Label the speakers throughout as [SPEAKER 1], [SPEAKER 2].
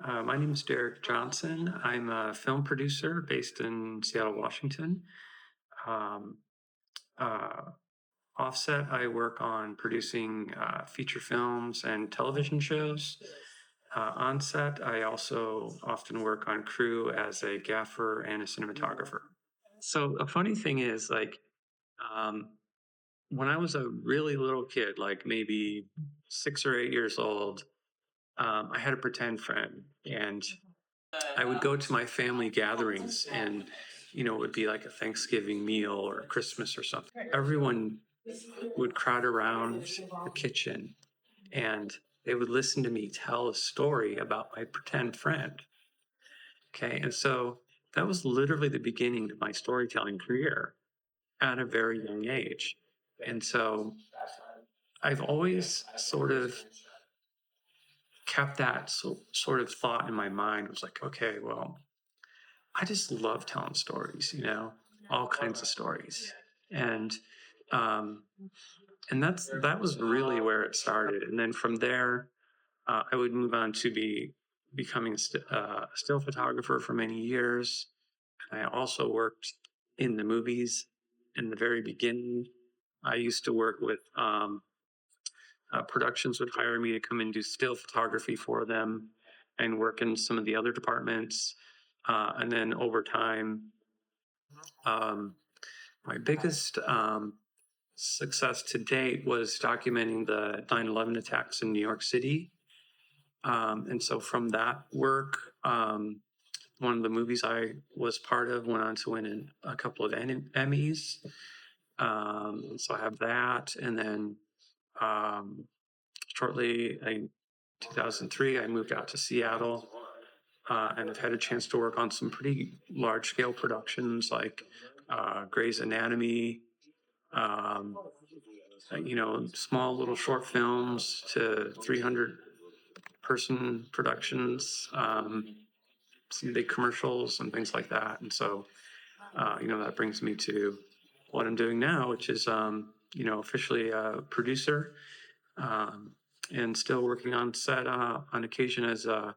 [SPEAKER 1] My name is Derek Johnson. I'm a film producer based in Seattle, Washington. Um, uh, Offset, I work on producing feature films and television shows. On set, I also often work on crew as a gaffer and a cinematographer. So a funny thing is, um, when I was a really little kid, like maybe 6 or 8 years old, I had a pretend friend, and I would go to my family gatherings, and it would be like a Thanksgiving meal or Christmas or something. Everyone would crowd around the kitchen, and they would listen to me tell a story about my pretend friend. Okay. And so that was literally the beginning of my storytelling career at a very young age. And so I've always sort of kept that sort of thought in my mind. It was like, okay, well, I just love telling stories, all kinds of stories. And um, and that was really where it started. And then from there, I would move on to becoming a still photographer for many years. I also worked in the movies in the very beginning. I used to work with productions would hire me to come and do still photography for them and work in some of the other departments. And then over time, um, my biggest success to date was documenting the 9/11 attacks in New York City. And so from that work, one of the movies I was part of went on to win a couple of Emmys. So I have that. And then shortly in 2003, I moved out to Seattle, and I've had a chance to work on some pretty large scale productions like Grey's Anatomy, um, small little short films to 300 person productions, some big commercials and things like that. And so, that brings me to what I'm doing now, which is, officially a producer, um, and still working on set on occasion as a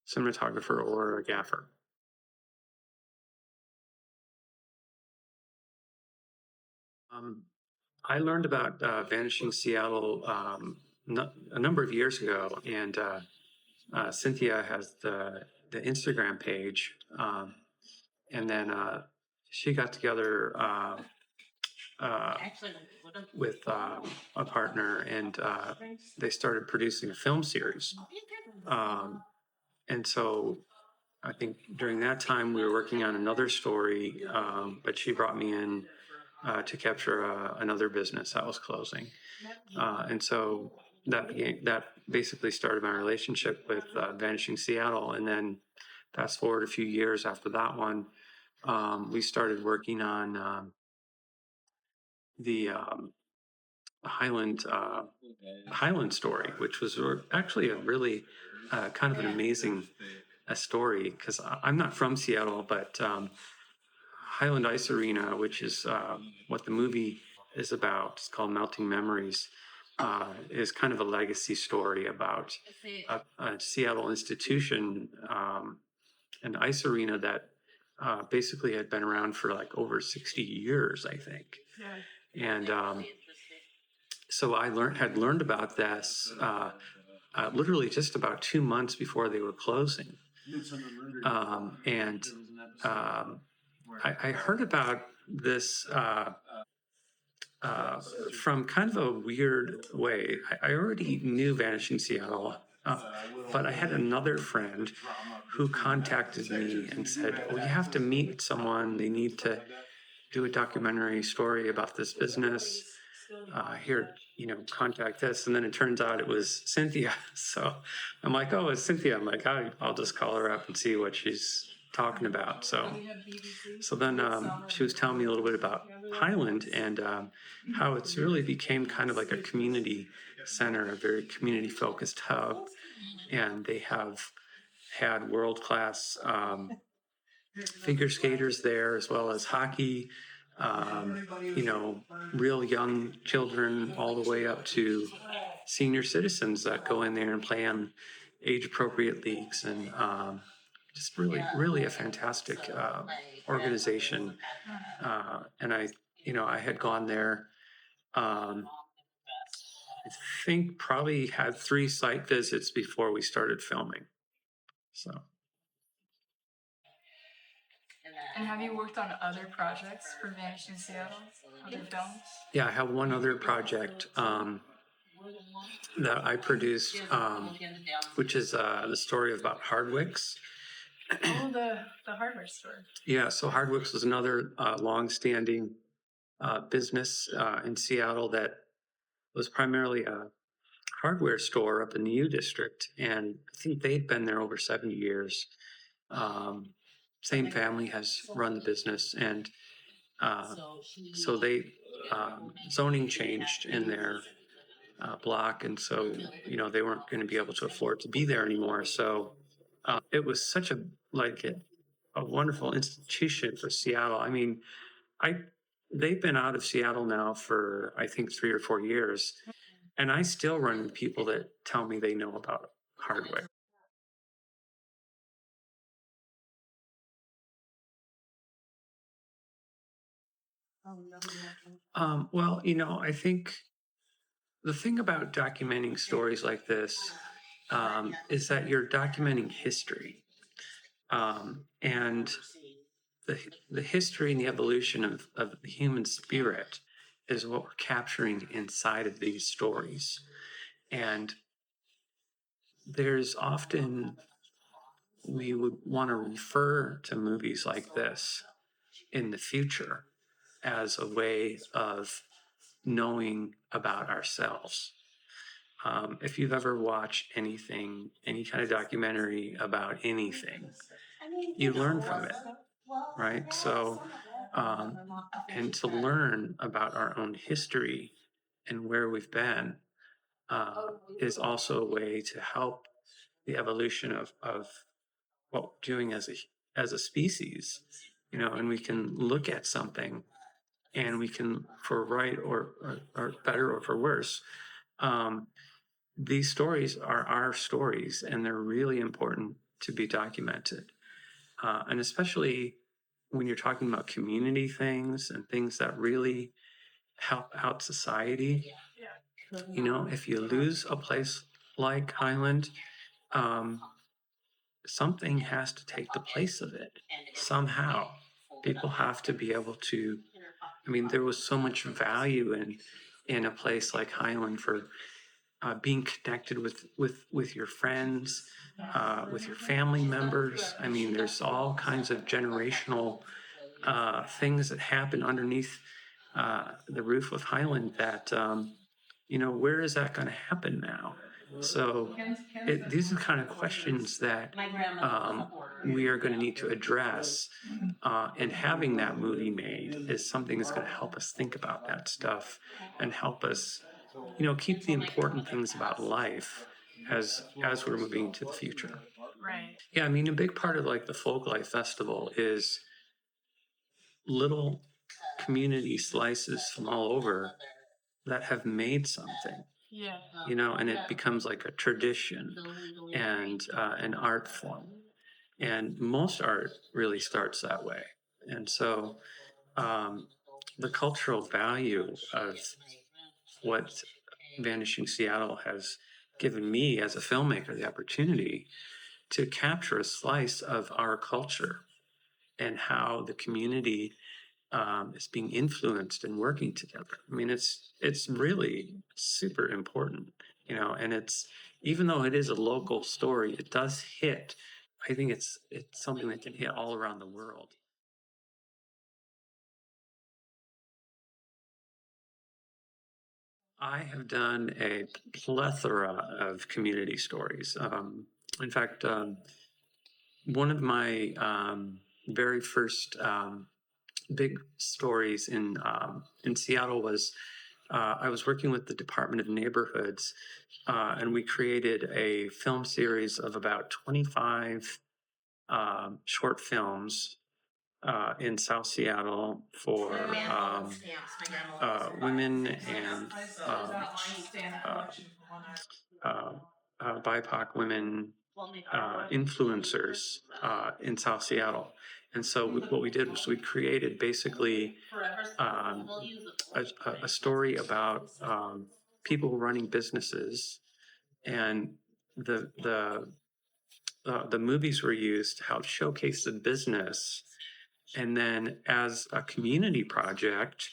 [SPEAKER 1] cinematographer or a gaffer. Um, I learned about Vanishing Seattle a number of years ago, and Cynthia has the Instagram page, and then she got together uh, with a partner, and they started producing a film series. Um, and so I think during that time we were working on another story, but she brought me in to capture another business that was closing. And so that basically started my relationship with Vanishing Seattle. And then fast forward a few years after that one, we started working on the Highland Highland story, which was actually a really kind of an amazing story because I'm not from Seattle, but Highland Ice Arena, which is what the movie is about, it's called Melting Memories, is kind of a legacy story about a Seattle institution, an ice arena that basically had been around for like over 60 years, I think. And so I had learned about this literally just about 2 months before they were closing. And I heard about this from kind of a weird way. I already knew Vanishing Seattle, but I had another friend who contacted me and said, "Oh, you have to meet someone. They need to do a documentary story about this business. Here, contact this." And then it turns out it was Cynthia. So I'm like, "Oh, it's Cynthia." I'm like, I'll just call her up and see what she's talking about. So then she was telling me a little bit about Highland and how it's really became kind of like a community center, a very community focused hub. And they have had world class figure skaters there as well as hockey, real young children all the way up to senior citizens that go in there and play age-appropriate leagues, and just really a fantastic organization. And I had gone there. Um, I think probably had 3 site visits before we started filming. So.
[SPEAKER 2] And have you worked on other projects for Vanishing Seattle? Other films?
[SPEAKER 1] Yeah, I have one other project that I produced, which is the story about Hardwick's.
[SPEAKER 2] Oh, the hardware store.
[SPEAKER 1] Yeah, so Hardwick's was another long-standing business in Seattle that was primarily a hardware store up in the U District, and I think they'd been there over 70 years. Same family has run the business, and so they zoning changed in their block, and so they weren't going to be able to afford to be there anymore. So it was such a wonderful institution for Seattle. I mean, they've been out of Seattle now for I think 3 or 4 years, and I still run into people that tell me they know about Hardwick. Well, I think the thing about documenting stories like this is that you're documenting history, and the history and the evolution of the human spirit is what we're capturing inside of these stories. And there's often, we would want to refer to movies like this in the future as a way of knowing about ourselves. If you've ever watched anything, any kind of documentary about anything, you learn from it, right? So, um, and to learn about our own history and where we've been is also a way to help the evolution of what we're doing as a species, and we can look at something and we can, for right or better or for worse, um, these stories are our stories, and they're really important to be documented. And especially when you're talking about community things and things that really help out society. If you lose a place like Highland, um, something has to take the place of it somehow. People have to be able to. I mean, there was so much value in a place like Highland for being connected with your friends, with your family members. I mean, there's all kinds of generational things that happen underneath the roof of Highland that, where is that going to happen now? So these are the kind of questions that we are going to need to address. And having that movie made is something that's going to help us think about that stuff and help us, keep the important things about life as we're moving to the future.
[SPEAKER 2] Right.
[SPEAKER 1] Yeah, I mean, a big part of like the Folklife Festival is little community slices from all over that have made something.
[SPEAKER 2] Yeah.
[SPEAKER 1] And it becomes like a tradition and an art form. And most art really starts that way. And so um, the cultural value of what Vanishing Seattle has given me as a filmmaker the opportunity to capture a slice of our culture and how the community is being influenced and working together. I mean, it's really super important, and it's, even though it is a local story, it does hit. I think it's something that can hit all around the world. I have done a plethora of community stories. In fact, one of my very first big stories in Seattle was I was working with the Department of Neighborhoods, and we created a film series of about 25 short films in South Seattle for women and uh, uh, BIPOC women influencers in South Seattle. And so what we did was we created basically um, a story about people running businesses, and the movies were used to help showcase the business. And then as a community project,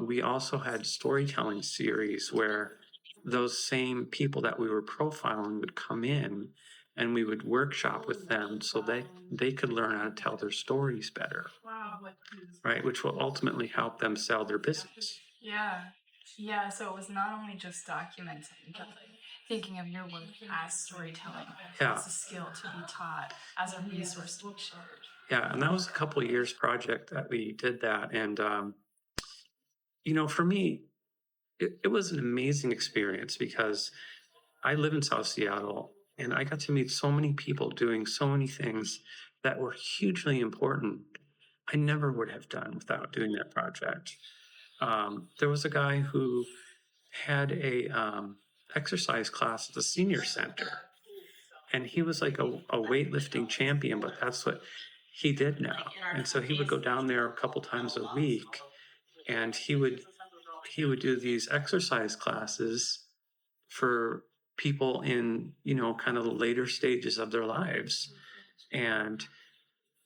[SPEAKER 1] we also had storytelling series where those same people that we were profiling would come in and we would workshop with them so they could learn how to tell their stories better.
[SPEAKER 2] Wow.
[SPEAKER 1] Right, which will ultimately help them sell their business.
[SPEAKER 2] Yeah. Yeah, so it was not only just documenting, but like thinking of your work as storytelling,
[SPEAKER 1] Yeah.
[SPEAKER 2] as a skill to be taught, as a resource to be shared.
[SPEAKER 1] Yeah, and that was a couple of years project that we did that. And, for me, it was an amazing experience because I live in South Seattle and I got to meet so many people doing so many things that were hugely important. I never would have done without doing that project. There was a guy who had a exercise class at the senior center, and he was like a weightlifting champion, but that's what he did now. And so he would go down there a couple times a week, and he would do these exercise classes for people in kind of the later stages of their lives. And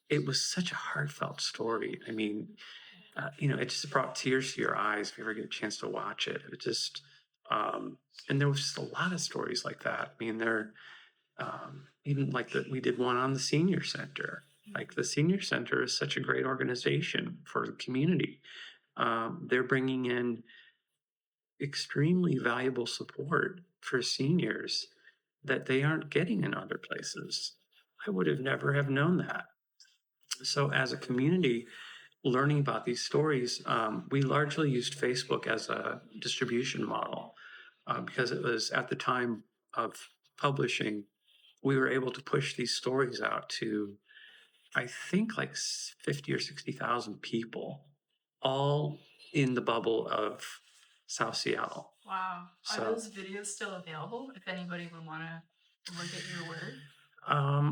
[SPEAKER 1] it was such a heartfelt story. I mean, it just brought tears to your eyes if you ever get a chance to watch it. It just and there was just a lot of stories like that. I mean, there even like that we did one on the senior center. Like the senior center is such a great organization for the community. They're bringing in extremely valuable support for seniors that they aren't getting in other places. I would have never have known that. So as a community, learning about these stories, we largely used Facebook as a distribution model because it was at the time of publishing, we were able to push these stories out to, I think, like 50 or 60,000 people, all in the bubble of South Seattle.
[SPEAKER 2] Wow. Are those videos still available if anybody would want to look at your work?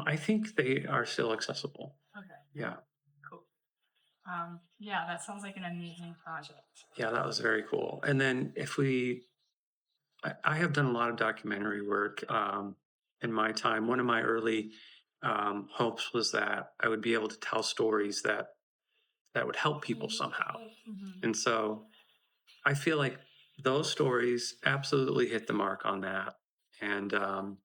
[SPEAKER 1] I think they are still accessible.
[SPEAKER 2] Okay.
[SPEAKER 1] Yeah.
[SPEAKER 2] Cool. Yeah, that sounds like an amazing project.
[SPEAKER 1] Yeah, that was very cool. And then I have done a lot of documentary work in my time. One of my early hopes was that I would be able to tell stories that would help people somehow.
[SPEAKER 2] Mm-hmm.
[SPEAKER 1] And so I feel like those stories absolutely hit the mark on that. And a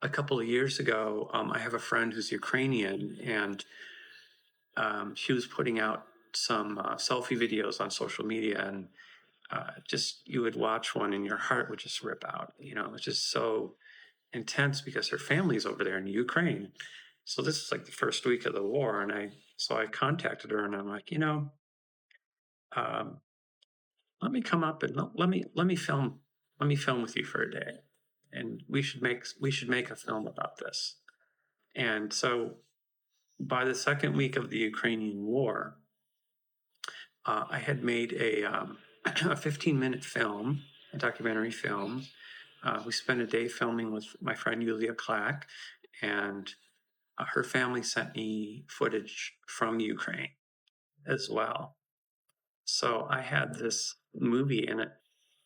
[SPEAKER 1] couple of years ago, I have a friend who's Ukrainian, and she was putting out some selfie videos on social media, and just you would watch one and your heart would just rip out. It's just so intense because her family's over there in Ukraine. So this is like the first week of the war, and I contacted her and I'm like, um, let me come up and let me film with you for a day, and we should make a film about this. And so by the second week of the Ukrainian war, I had made a 15-minute film, a documentary film. We spent a day filming with my friend Yulia Clack, and her family sent me footage from Ukraine as well. So I had this movie in it.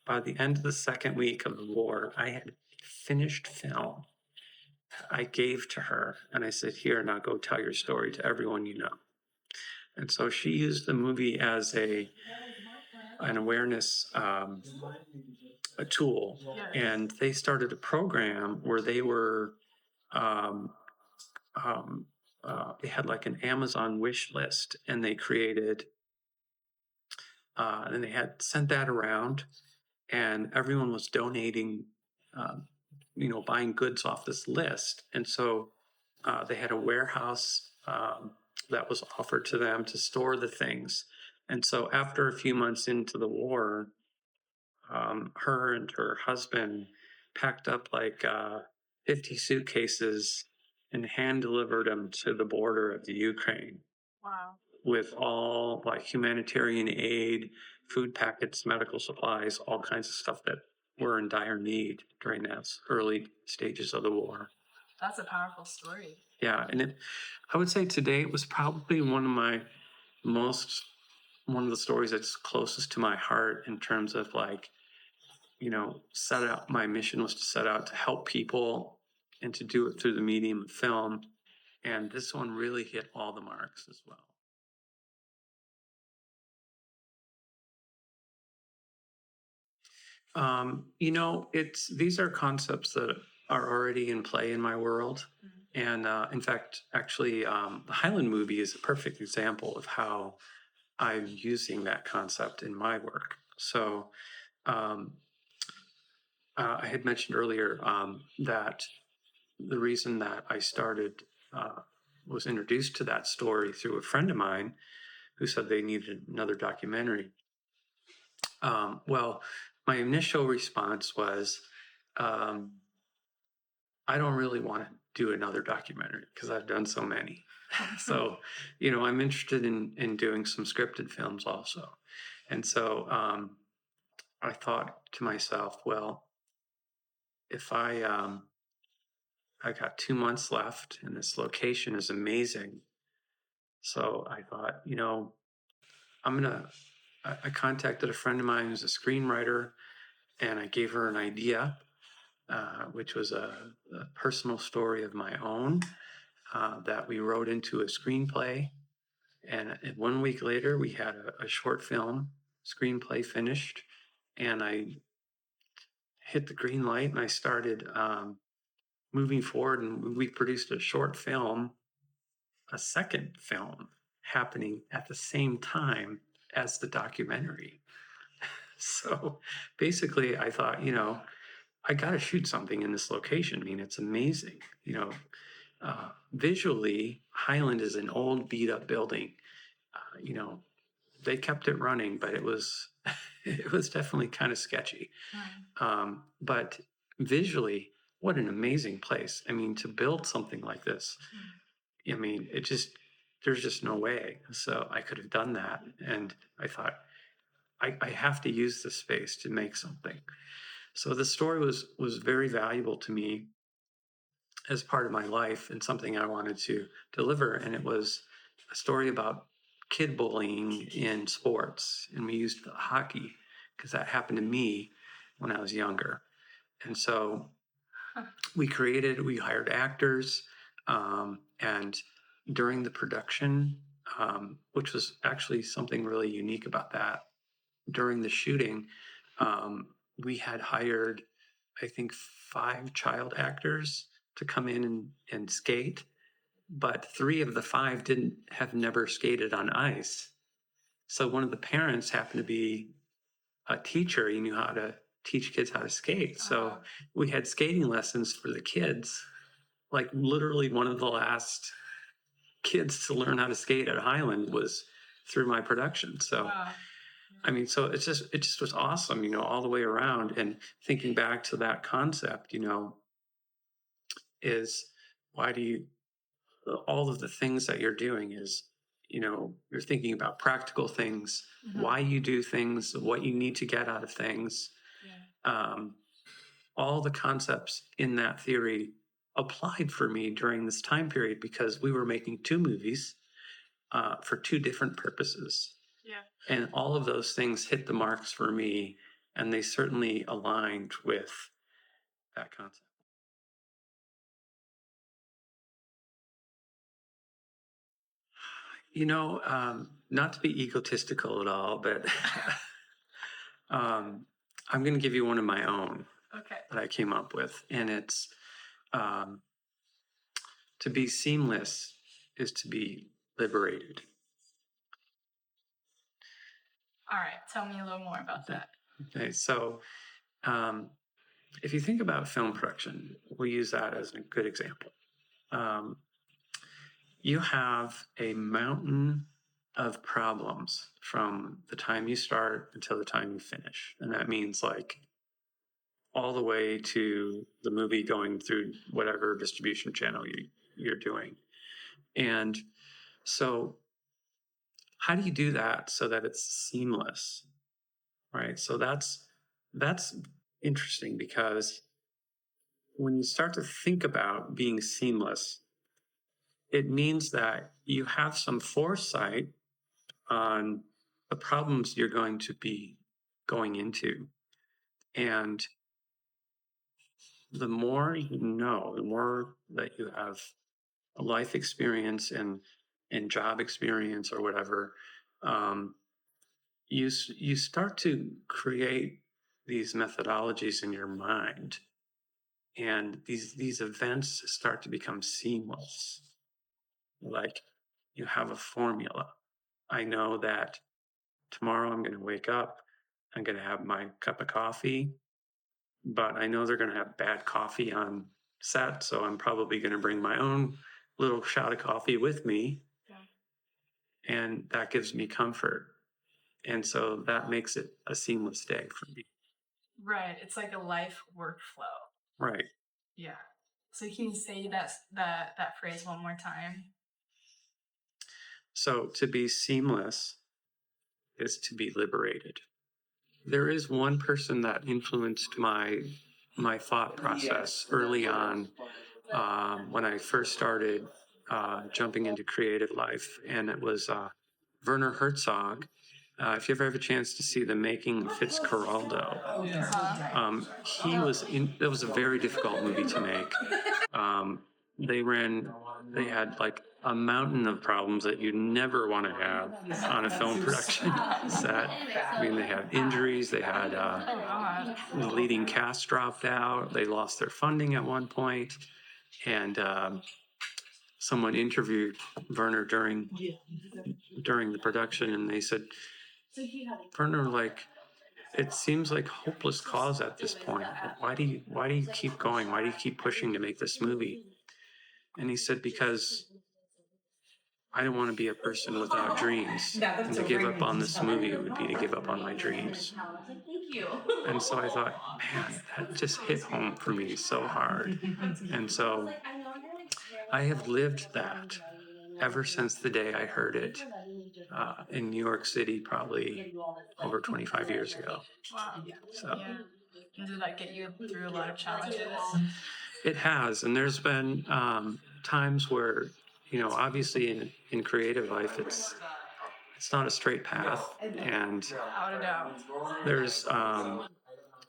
[SPEAKER 1] By the end of the second week of the war, I had finished film. I gave to her and I said, "Here, now go tell your story to everyone you know." And so she used the movie as an awareness a tool.
[SPEAKER 2] Yes.
[SPEAKER 1] And they started a program where they were um, they had like an Amazon wish list, and they created and they had sent that around, and everyone was donating, buying goods off this list. And so they had a warehouse that was offered to them to store the things. And so after a few months into the war, her and her husband packed up like 50 suitcases and hand delivered them to the border of the Ukraine.
[SPEAKER 2] Wow.
[SPEAKER 1] With all like humanitarian aid, food packets, medical supplies, all kinds of stuff that were in dire need during those early stages of the war.
[SPEAKER 2] That's a powerful story.
[SPEAKER 1] Yeah, and I would say today it was probably one of the stories that's closest to my heart in terms of like, set out, my mission was to set out to help people and to do it through the medium of film. And this one really hit all the marks as well. These are concepts that are already in play in my world. And in fact, actually, the Highland movie is a perfect example of how I'm using that concept in my work. So um, I had mentioned earlier that the reason that I was introduced to that story through a friend of mine who said they needed another documentary. Well, my initial response was, um, I don't really want to do another documentary because I've done so many. So, I'm interested in doing some scripted films also. And so I thought to myself, well, if I got 2 months left and this location is amazing. So I thought, I contacted a friend of mine who's a screenwriter and I gave her an idea, which was a personal story of my own that we wrote into a screenplay. And 1 week later, we had a short film screenplay finished. And I hit the green light and I started moving forward. And we produced a short film, a second film happening at the same time as the documentary. So basically, I thought, I got to shoot something in this location. I mean, it's amazing. Visually, Highland is an old, beat up building. They kept it running, but it was it was definitely kind of sketchy. But visually, what an amazing place! I mean, to build something like this, I mean, there's just no way. So I could have done that, and I thought I have to use this space to make something. So the story was very valuable to me as part of my life and something I wanted to deliver. And it was a story about kid bullying in sports. And we used hockey because that happened to me when I was younger. And so we hired actors. And during the production, which was actually something really unique about that, during the shooting, we had hired, I think, 5 child actors to come in and skate, but 3 of the 5 didn't have never skated on ice. So one of the parents happened to be a teacher. He knew how to teach kids how to skate. So we had skating lessons for the kids, like literally one of the last kids to learn how to skate at Highland was through my production. So I mean, so it just was awesome, all the way around. And thinking back to that concept, is why do you all of the things that you're doing is, you're thinking about practical things, why you do things, what you need to get out of things. All the concepts in that theory applied for me during this time period because we were making 2 movies for 2 different purposes. And all of those things hit the marks for me, and they certainly aligned with that concept. Not to be egotistical at all, but I'm going to give you one of my own that I came up with, and it's um, to be seamless is to be liberated.
[SPEAKER 2] All right, tell me a little more about that.
[SPEAKER 1] Okay, so if you think about film production, we'll use that as a good example. You have a mountain of problems from the time you start until the time you finish. And that means like all the way to the movie going through whatever distribution channel you're doing. And so how do you do that so that it's seamless? Right. So that's interesting because when you start to think about being seamless, it means that you have some foresight on the problems you're going to be going into. And the more you know, the more that you have a life experience and job experience or whatever, you start to create these methodologies in your mind, and these events start to become seamless. Like, you have a formula. I know that tomorrow I'm going to wake up, I'm going to have my cup of coffee, but I know they're going to have bad coffee on set, so I'm probably going to bring my own little shot of coffee with me. Yeah. And that gives me comfort. And so that makes it a seamless day for me.
[SPEAKER 2] Right. It's like a life workflow.
[SPEAKER 1] Right.
[SPEAKER 2] Yeah. So can you say that phrase one more time?
[SPEAKER 1] So to be seamless is to be liberated. There is one person that influenced my thought process early on, when I first started jumping into creative life, and it was Werner Herzog. If you ever have a chance to see The Making of Fitzcarraldo, it was a very difficult movie to make. Um, they had like a mountain of problems that you never want to have on a film production set. I mean, they had injuries, they had the leading cast dropped out, they lost their funding at one point, and someone interviewed Werner during the production, and they said, Werner, like, it seems like hopeless cause at this point. Why do you keep going? Why do you keep pushing to make this movie? And he said, because I don't want to be a person without dreams. And to give up on this movie would be to give up on my dreams. And so I thought, man, that just hit home for me so hard. And so I have lived that ever since the day I heard it in New York City, probably over 25 years ago.
[SPEAKER 2] Wow.
[SPEAKER 1] So,
[SPEAKER 2] yeah. And did that get you through a lot of challenges?
[SPEAKER 1] It has, and there's been times where, obviously in creative life, it's not a straight path, and
[SPEAKER 2] Without a doubt.
[SPEAKER 1] there's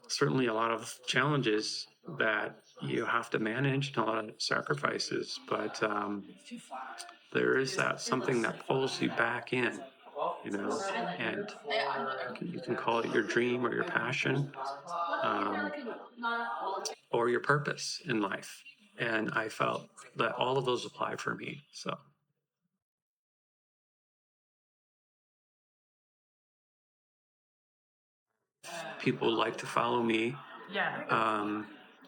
[SPEAKER 1] certainly a lot of challenges that you have to manage and a lot of sacrifices, but there is that something that pulls you back in, and you can call it your dream or your passion, or your purpose in life. And I felt that all of those apply for me. So people like to follow me.
[SPEAKER 2] Yeah.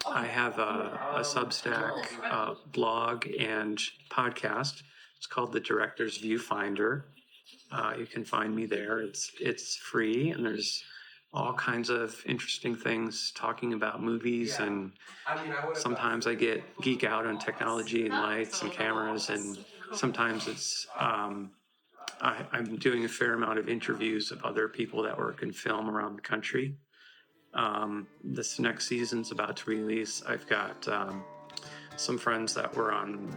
[SPEAKER 1] I have a Substack blog and podcast. It's called The Director's Viewfinder. You can find me there. It's free, and there's all kinds of interesting things talking about movies, and sometimes I geek out on technology and lights and cameras, and sometimes it's I'm doing a fair amount of interviews of other people that work in film around the country. This next season's about to release. I've got some friends that were on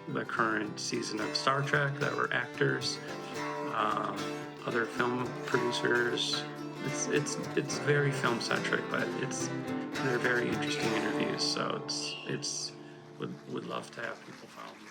[SPEAKER 1] the current season of Star Trek that were actors, other film producers. It's very film centric, but they're very interesting interviews. So would love to have people follow me.